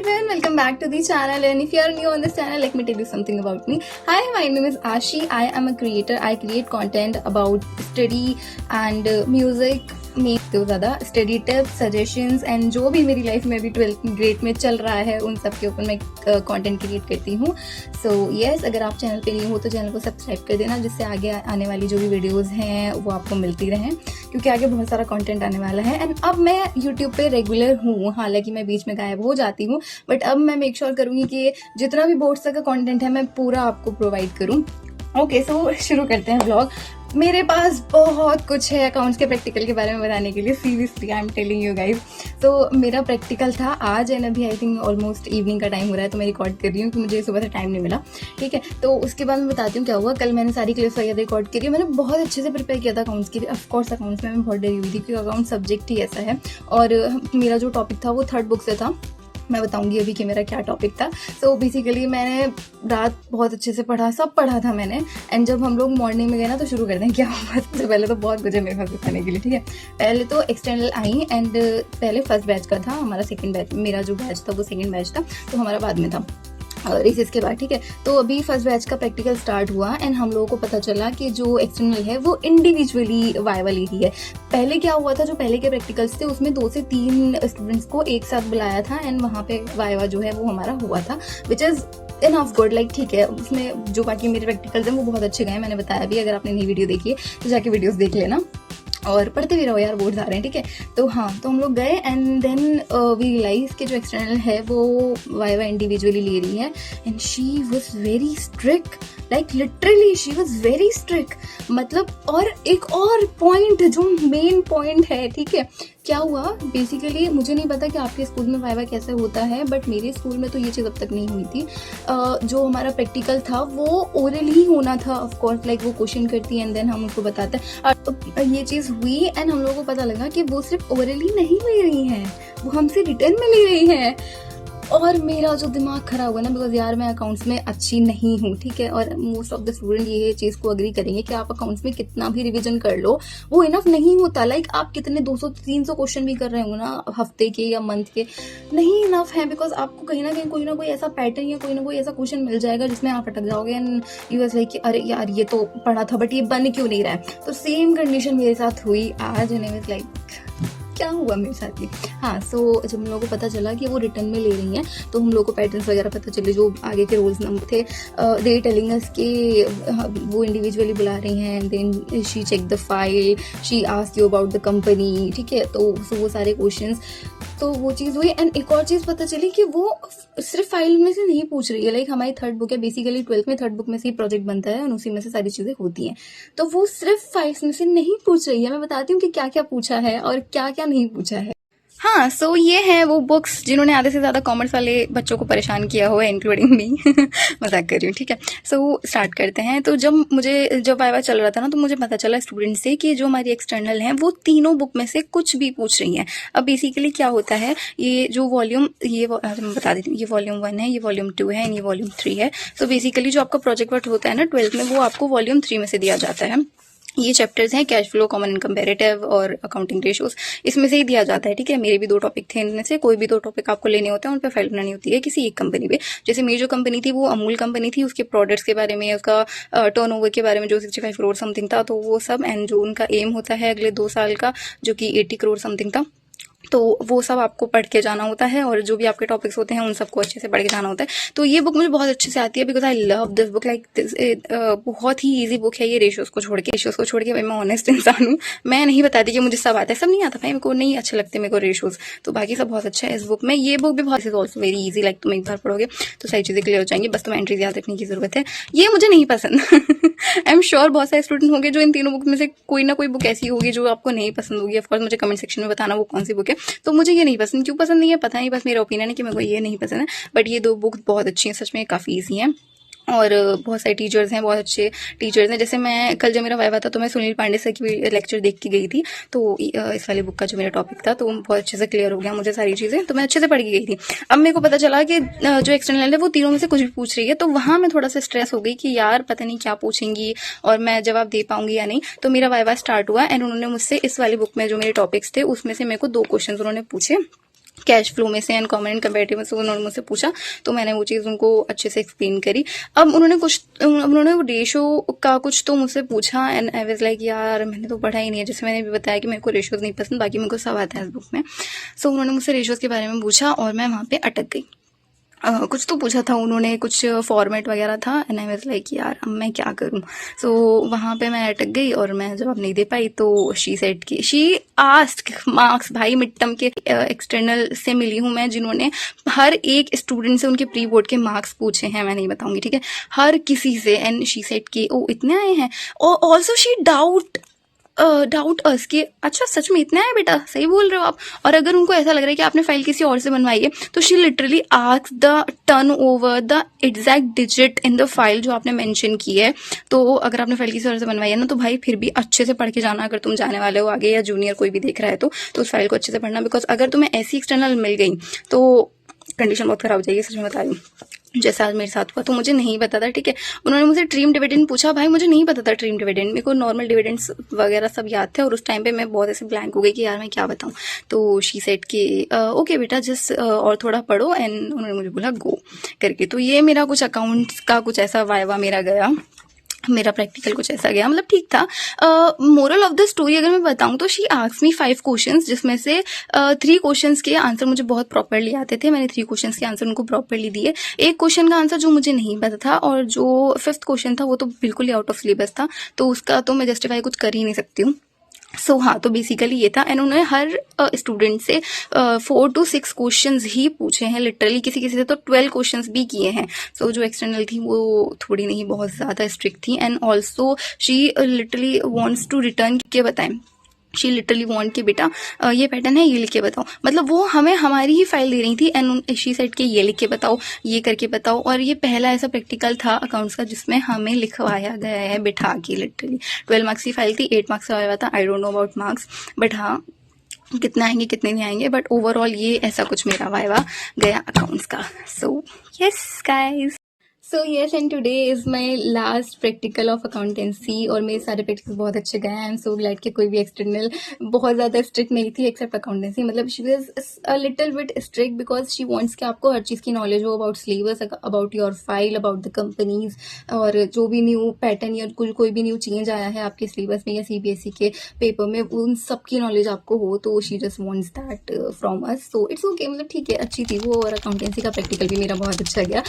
everyone, welcome back to the channel, and if you are new on this channel, let me tell you something about me. Hi, my name is Ashi. I am a creator. I create content about study and music, में तो ज़्यादा study tips, suggestions and जो भी मेरी life में अभी 12th grade में चल रहा है उन सब के ऊपर मैं कंटेंट क्रिएट करती हूँ. सो यस, अगर आप चैनल पे न्यू हो तो चैनल को सब्सक्राइब कर देना, जिससे आगे आने वाली जो भी वीडियोस हैं वो आपको मिलती रहें, क्योंकि आगे बहुत सारा कंटेंट आने वाला है. एंड अब मैं यूट्यूब पे रेगुलर हूँ, हालांकि मैं बीच में गायब हो जाती हूँ, बट अब मैं मेक श्योर करूँगी कि जितना भी बोर्ड्स तक का कंटेंट है मैं पूरा आपको प्रोवाइड करूँ. ओके, सो शुरू करते हैं व्लॉग. मेरे पास बहुत कुछ है अकाउंट्स के प्रैक्टिकल के बारे में बताने के लिए. Seriously I am telling you guys. तो मेरा प्रैक्टिकल था आज, एंड अभी आई थिंक ऑलमोस्ट इवनिंग का टाइम हो रहा है, तो मैं रिकॉर्ड कर रही हूँ क्योंकि मुझे सुबह से टाइम नहीं मिला. ठीक है, तो उसके बाद मैं बताती हूँ क्या हुआ. कल मैंने सारी क्लिप्स वगैरह रिकॉर्ड करी. मैंने बहुत अच्छे से प्रिपेयर किया था अकाउंट्स के लिए. ऑफकोर्स अकाउंट्स में मैं बहुत डरी हुई थी क्योंकि अकाउंट सब्जेक्ट ही ऐसा है, और मेरा जो टॉपिक था वो थर्ड बुक से था. मैं बताऊंगी अभी कि मेरा क्या टॉपिक था. सो बेसिकली मैंने रात बहुत अच्छे से पढ़ा, सब पढ़ा था मैंने. एंड जब हम लोग मॉर्निंग में गए ना, तो शुरू करते हैं क्या हुआ. सबसे पहले तो बहुत कुछ है मेरे पास बताने के लिए. ठीक है, पहले तो एक्सटर्नल आई, एंड पहले फर्स्ट बैच का था हमारा. सेकंड बैच, मेरा जो बैच था वो सेकंड बैच था, तो हमारा बाद में था रिसेस के बाद. ठीक है, तो अभी फर्स्ट बैच का प्रैक्टिकल स्टार्ट हुआ, एंड हम लोगों को पता चला कि जो एक्सटर्नल है वो इंडिविजुअली वाइवा ले रही है. पहले क्या हुआ था, जो पहले के प्रैक्टिकल्स थे उसमें 2 से 3 स्टूडेंट्स को एक साथ बुलाया था, एंड वहाँ पे वाइवा जो है वो हमारा हुआ था, which is enough good. Like ठीक है, उसमें जो बाकी मेरे प्रैक्टिकल्स हैं वो बहुत अच्छे गए. मैंने बताया भी, अगर आपने नई वीडियो देखी है तो जाके वीडियोस देख लेना और पढ़ते भी रहो यार, बोर्ड्स आ रहे हैं. ठीक है, तो हाँ, तो हम लोग गए, एंड देन वी रियलाइज कि जो एक्सटर्नल है वो वाइवा इंडिविजुअली ले रही है. And she was very strict, like literally she was very strict. मतलब, और एक और पॉइंट जो मेन पॉइंट है, ठीक है, क्या हुआ बेसिकली, मुझे नहीं पता कि आपके स्कूल में वाइवा कैसे होता है, बट मेरे स्कूल में तो ये चीज़ अब तक नहीं हुई थी. जो हमारा प्रैक्टिकल था वो ओरल ही होना था. ऑफ कोर्स लाइक वो क्वेश्चन करती है एंड देन हम उसको बताते हैं. ये चीज़ हुई, एंड हम लोगों को पता लगा कि वो सिर्फ ओरली नहीं ले रही हैं, वो हमसे रिटर्न में ले रही हैं. और मेरा जो दिमाग खराब हुआ ना, बिकॉज यार मैं अकाउंट्स में अच्छी नहीं हूँ. ठीक है, और मोस्ट ऑफ द स्टूडेंट ये चीज़ को अग्री करेंगे कि आप अकाउंट्स में कितना भी रिवीजन कर लो वो इनफ नहीं होता. लाइक आप कितने 200-300 क्वेश्चन भी कर रहे हो ना हफ्ते के या मंथ के, नहीं इनफ है. बिकॉज आपको कहीं ना कहीं कोई ना कोई ऐसा पैटर्न या कोई ना कोई ऐसा क्वेश्चन मिल जाएगा जिसमें आप अटक जाओगे, एंड यू वाज लाइक अरे यार ये तो पढ़ा था बट ये बन क्यों नहीं रहा है. तो सेम कंडीशन मेरे साथ हुई आज, एंड आई वाज लाइक क्या हुआ मेरे साथ ये. हाँ, सो जब हम लोगों को पता चला कि वो रिटर्न में ले रही हैं, तो हम लोग को पैटर्न्स वगैरह पता चले, जो आगे के रोल्स नंबर थे. दे टेलिंग अस कि वो इंडिविजुअली बुला रही हैं, then she check the file, she ask you about the company. ठीक है, तो वो सारे क्वेश्चंस, तो वो चीज़ हुई. एंड एक और चीज़ पता चली कि वो सिर्फ फाइल में से नहीं पूछ रही है. लाइक हमारी थर्ड बुक है, बेसिकली 12th में थर्ड बुक में से ही प्रोजेक्ट बनता है, और उसी में से सारी चीज़ें होती हैं. तो वो सिर्फ फाइल्स में से नहीं पूछ रही है. मैं बताती हूँ कि क्या क्या पूछा है और क्या क्या नहीं पूछा है. हाँ, सो ये है वो बुक्स जिन्होंने आधे से ज़्यादा कॉमर्स वाले बच्चों को परेशान किया हुआ है, इंक्लूडिंग मी. मजाक कर रही हूँ. ठीक है, सो स्टार्ट करते हैं. तो जब वाइवा चल रहा था ना, तो मुझे पता चला स्टूडेंट से कि जो हमारी एक्सटर्नल हैं वो तीनों बुक में से कुछ भी पूछ रही हैं. अब बेसिकली क्या होता है, ये जो वॉल्यूम, मैं बता देती हूँ, ये वॉल्यूम 1 है, ये वॉल्यूम 2 है, एंड ये वॉल्यूम 3 है. सो बेसिकली जो आपका प्रोजेक्ट वर्क होता है ना 12th में, वो आपको वॉल्यूम 3 में से दिया जाता है. ये चैप्टर्स हैं cash flow, common and comparative और अकाउंटिंग रेशियोज, इसमें से ही दिया जाता है. ठीक है, मेरे भी 2 टॉपिक थे, इनमें से कोई भी 2 टॉपिक आपको लेने होते हैं, उन पर फाइल बनानी होती है किसी एक कंपनी पे. जैसे मेरी जो कंपनी थी वो अमूल कंपनी थी, उसके प्रोडक्ट्स के बारे में, उसका टर्नओवर के बारे में जो 65 करोड़ समथिंग था, तो वो सब, एंड जो उनका एम होता है अगले 2 साल का जो कि 80 करोड़ समथिंग था, तो वो सब आपको पढ़ के जाना होता है. और जो भी आपके टॉपिक्स होते हैं उन सबको अच्छे से पढ़ के जाना होता है. तो ये बुक मुझे बहुत अच्छे से आती है, because I love this book. Like this बहुत ही इजी बुक है ये. रेशियोज को छोड़ के भाई मैं ऑनेस्ट इंसान हूँ, मैं नहीं बताती कि मुझे सब आता है, सब नहीं आता भाई, मेरे को नहीं अच्छे लगते मेरे को रेशियोज, तो बाकी सब बहुत अच्छा है इस बुक में. ये बुक भी बहुत ऑल्सो वेरी इजी. लाइक तुम एक बार पढ़ोगे तो सारी चीजें क्लियर हो जाएंगी, बस तुम्हें एंट्रीज याद रखने की जरूरत है. ये मुझे नहीं पसंद. आई एम श्योर बहुत सारे स्टूडेंट होंगे जो इन तीनों बुक में से कोई ना कोई बुक ऐसी होगी जो आपको नहीं पसंद होगी. ऑफकोर्स मुझे कमेंट सेक्शन में बताना वो कौन सी बुक है. तो मुझे ये नहीं पसंद, क्यों पसंद नहीं है पता नहीं, बस मेरा ओपिनियन है कि मेरे को ये नहीं पसंद है. बट ये 2 बुक बहुत अच्छी हैं, सच में काफ़ी ईजी हैं, और बहुत सारे टीचर्स हैं, बहुत अच्छे टीचर्स हैं. जैसे मैं कल जब मेरा वाइवा था तो मैं सुनील पांडे सर की लेक्चर देख के गई थी, तो इस वाली बुक का जो मेरा टॉपिक था तो बहुत अच्छे से क्लियर हो गया मुझे सारी चीज़ें, तो मैं अच्छे से पढ़ के गई थी. अब मेरे को पता चला कि जो एक्सटर्नल है वो तीनों में से कुछ भी पूछ रही है, तो वहाँ मैं थोड़ा सा स्ट्रेस हो गई कि यार पता नहीं क्या पूछेंगी और मैं जवाब दे पाऊंगी या नहीं. तो मेरा वाइवा स्टार्ट हुआ, एंड उन्होंने मुझसे इस वाली बुक में जो मेरे टॉपिक्स थे उसमें से मेरे को 2 क्वेश्चन उन्होंने पूछे. कैश फ्लो में से एंड कॉमन एंड कंपेरेटिव में से उन्होंने मुझसे पूछा, तो मैंने वो चीज़ उनको अच्छे से एक्सप्लेन करी। अब उन्होंने वो रेशो का कुछ तो मुझसे पूछा एंड आई वाज लाइक यार मैंने तो पढ़ा ही नहीं है। जैसे मैंने भी बताया कि मेरे को रेशोज नहीं पसंद, बाकी मेरे को सब आता है इस बुक में। सो उन्होंने मुझसे रेशोज के बारे में पूछा और मैं वहाँ पे अटक गई। कुछ तो पूछा था उन्होंने, कुछ फॉर्मेट वगैरह था एंड आई वाज लाइक यार अब मैं क्या करूं। सो वहाँ पे मैं अटक गई और मैं जवाब नहीं दे पाई। तो शी आस्क्ड मार्क्स। भाई मिड टर्म के एक्सटर्नल से मिली हूँ मैं, जिन्होंने हर एक स्टूडेंट से उनके प्री बोर्ड के मार्क्स पूछे हैं, मैं नहीं बताऊंगी ठीक है, हर किसी से। एंड शी सेड कि ओ इतने आए हैं। और ऑल्सो शी डाउट अस कि अच्छा सच में इतना है बेटा, सही बोल रहे हो आप। और अगर उनको ऐसा लग रहा है कि आपने फाइल किसी और से बनवाई है, तो she literally asked the turn over the exact digit in the file जो आपने मेंशन की है। तो अगर आपने फाइल किसी और से बनवाई है ना, तो भाई फिर भी अच्छे से पढ़ के जाना, अगर तुम जाने वाले हो आगे या जूनियर कोई भी देख रहा है तो उस फाइल को अच्छे से पढ़ना। बिकॉज अगर तुम्हें ऐसी एक्सटर्नल मिल गई तो कंडीशन बहुत खराब हो जाएगी, सच में बता रही हूँ। जैसा आज मेरे साथ हुआ, तो मुझे नहीं पता था ठीक है। उन्होंने मुझे ड्रीम डिविडेंड पूछा, भाई मुझे नहीं पता था ड्रीम डिविडेंड, मेरे को नॉर्मल डिविडेंड्स वगैरह सब याद थे। और उस टाइम पे मैं बहुत ऐसे ब्लैंक हो गई कि यार मैं क्या बताऊं। तो शी सेड कि ओके बेटा जस्ट और थोड़ा पढ़ो एंड उन्होंने मुझे बोला गो करके। तो ये मेरा कुछ अकाउंट्स का कुछ ऐसा वाइवा मेरा गया, मेरा प्रैक्टिकल कुछ ऐसा गया, मतलब ठीक था। मोरल ऑफ द स्टोरी अगर मैं बताऊं तो शी आस्क्ड मी 5 क्वेश्चंस, जिसमें से 3 क्वेश्चंस के आंसर मुझे बहुत प्रॉपरली आते थे। मैंने 3 क्वेश्चंस के आंसर उनको प्रॉपरली दिए। एक क्वेश्चन का आंसर जो मुझे नहीं पता था, और जो 5th क्वेश्चन था वो तो बिल्कुल ही आउट ऑफ सिलेबस था, तो उसका तो मैं जस्टिफाई कुछ कर ही नहीं सकती हूँ। सो हाँ, तो बेसिकली ये था। एंड उन्होंने हर स्टूडेंट से 4 to 6 क्वेश्चंस ही पूछे हैं लिटरली, किसी किसी से तो 12 क्वेश्चंस भी किए हैं। सो जो एक्सटर्नल थी वो थोड़ी नहीं बहुत ज़्यादा स्ट्रिक्ट थी। And also she literally wants to return के बताएं, शी लिटरली वॉन्ट कि बेटा ये पैटर्न है, ये लिख के बताओ। मतलब वो हमें हमारी ही फाइल दे रही थी एंड शी सेड कि ये लिख के बताओ, ये करके बताओ। और ये पहला ऐसा प्रैक्टिकल था अकाउंट्स का जिसमें हमें लिखवाया गया है बिठा के लिटरली। 12 मार्क्स की फाइल थी, 8 मार्क्स का आया था। I don't know about marks, but हाँ कितना आएंगे कितने नहीं आएंगे, बट ओवरऑल ये ऐसा कुछ मेरा वाइवा गया अकाउंट्स का। So yes guys, so yes, and today is my last practical of accountancy. और मेरे सारे प्रैक्टिकल बहुत अच्छे गए हैं। आई एम सो ग्लैड कि कोई भी एक्सटर्नल बहुत ज़्यादा स्ट्रिक्ट नहीं थी एक्सेप्ट अकाउंटेंसी। मतलब she was a little bit strict because she wants कि आपको हर चीज़ की नॉलेज हो about syllabus, about your file, about the companies, और जो भी न्यू पैटर्न या कोई भी न्यू चेंज आया है आपके सिलेबस में या CBSE के पेपर में, उन सब की नॉलेज आपको हो। तो she just wants that from us. So it's okay, मतलब ठीक है, अच्छी थी वो। और अकाउंटेंसी का प्रैक्टिकल भी मेरा बहुत अच्छा गया।